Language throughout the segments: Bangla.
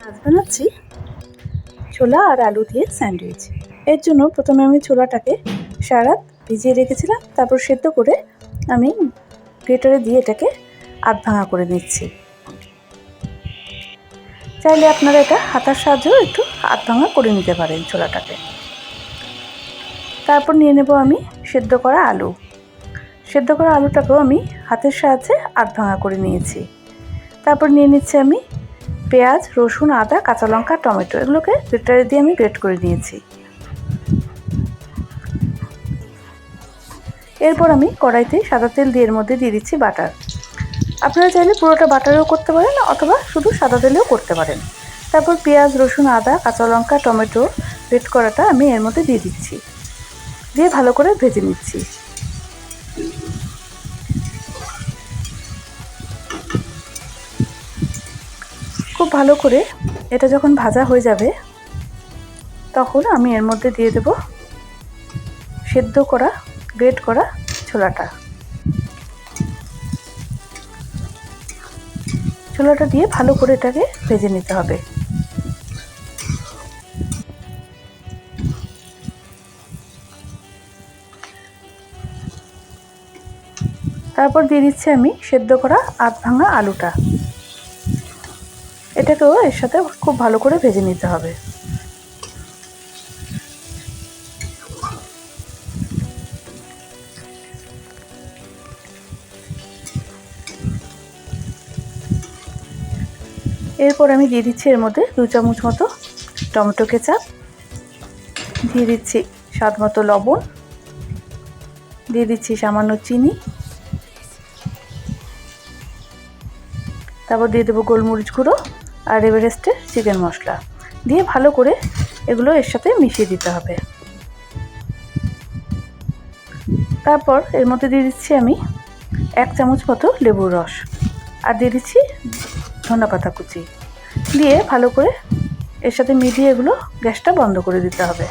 আজ বানাচ্ছি ছোলা আর আলু দিয়ে স্যান্ডউইচ। এর জন্য প্রথমে আমি ছোলাটাকে সারা রাত ভিজিয়ে রেখেছিলাম, তারপর সেদ্ধ করে আমি গ্রেটারে দিয়ে এটাকে আধ ভাঙা করে নিচ্ছি। চাইলে আপনারা এটা হাতার সাহায্যেও একটু আধ ভাঙা করে নিতে পারেন ছোলাটাকে। তারপর নিয়ে নেব আমি সেদ্ধ করা আলু। সেদ্ধ করা আলুটাকেও আমি হাতের সাহায্যে আধ ভাঙা করে নিয়েছি। তারপর নিয়ে নিচ্ছি আমি পেঁয়াজ, রসুন, আদা, কাঁচা লঙ্কা, টমেটো, এগুলোকে গ্রেটারে দিয়ে আমি গ্রেট করে নিয়েছি। এরপর আমি কড়াইতে সাদা তেল দিয়ে এর মধ্যে দিয়ে দিচ্ছি বাটার। আপনারা চাইলে পুরোটা বাটারেও করতে পারেন অথবা শুধু সাদা তেলেও করতে পারেন। তারপর পেঁয়াজ, রসুন, আদা, কাঁচা লঙ্কা, টমেটো গ্রেট করাটা আমি এর মধ্যে দিয়ে দিচ্ছি, দিয়ে ভালো করে ভেজে নিচ্ছি। খুব ভালো করে এটা যখন ভাজা হয়ে যাবে তখন আমি এর মধ্যে দিয়ে দেব সেদ্ধ করা গ্রেট করা ছোলাটা। ছোলাটা দিয়ে ভালো করে এটাকে ভেজে নিতে হবে। তারপর দিয়ে দিচ্ছি আমি সেদ্ধ করা আধ ভাঙা আলুটা। এটাকেও এর সাথে খুব ভালো করে ভেজে নিতে হবে। এরপর আমি দিয়ে দিচ্ছি এর মধ্যে 2 চামচ মতো টমেটো কেচাপ, দিয়ে দিচ্ছি স্বাদ মতো লবণ, দিয়ে দিচ্ছি সামান্য চিনি, তারপর দিয়ে দেবো গোলমরিচ গুঁড়ো আর এভারেস্টের চিকেন মশলা, দিয়ে ভালো করে এগুলো এর সাথে মিশিয়ে দিতে হবে। তারপর এর মধ্যে দিয়ে দিচ্ছি আমি 1 চামচ মতো লেবুর রস আর দিয়ে দিচ্ছি ধনেপাতা কুচি, দিয়ে ভালো করে এর সাথে মিলিয়ে এগুলো গ্যাসটা বন্ধ করে দিতে হবে।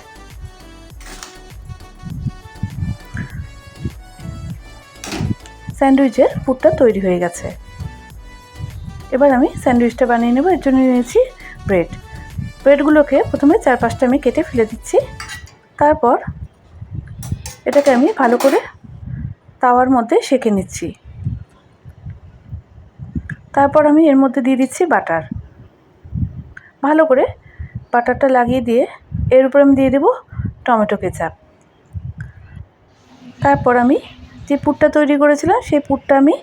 স্যান্ডউইচের পুরটা তৈরি হয়ে গেছে। এবার আমি স্যান্ডউইচটা বানিয়ে নেব। এর জন্য নিয়েছি ব্রেডগুলোকে প্রথমে 4-5টা আমি কেটে ফেলে দিচ্ছি। তারপর এটাকে আমি ভালো করে তাওয়ার মধ্যে সেঁকে নিচ্ছি। তারপর আমি এর মধ্যে দিয়ে দিচ্ছি বাটার। ভালো করে বাটারটা লাগিয়ে দিয়ে এর উপর আমি দিয়ে দেব টমেটো কেচাপ। তারপর আমি যে পুরটা তৈরি করেছিলাম সেই পুরটা আমি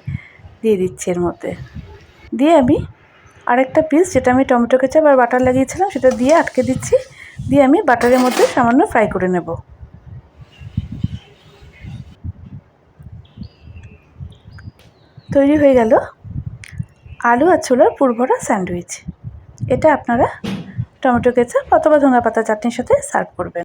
দিয়ে দিচ্ছি এর মধ্যে, দিয়ে আমি আরেকটা পিস যেটা আমি টমেটো কেচাপ আর বাটার লাগিয়েছিলাম সেটা দিয়ে আটকে দিচ্ছি, দিয়ে আমি বাটারের মধ্যে সামান্য ফ্রাই করে নেব। তৈরি হয়ে গেল আলু আর ছোলার পুর ভরা স্যান্ডউইচ। এটা আপনারা টমেটো কেচাপ অথবা ধনেপাতা চাটনির সাথে সার্ভ করবেন।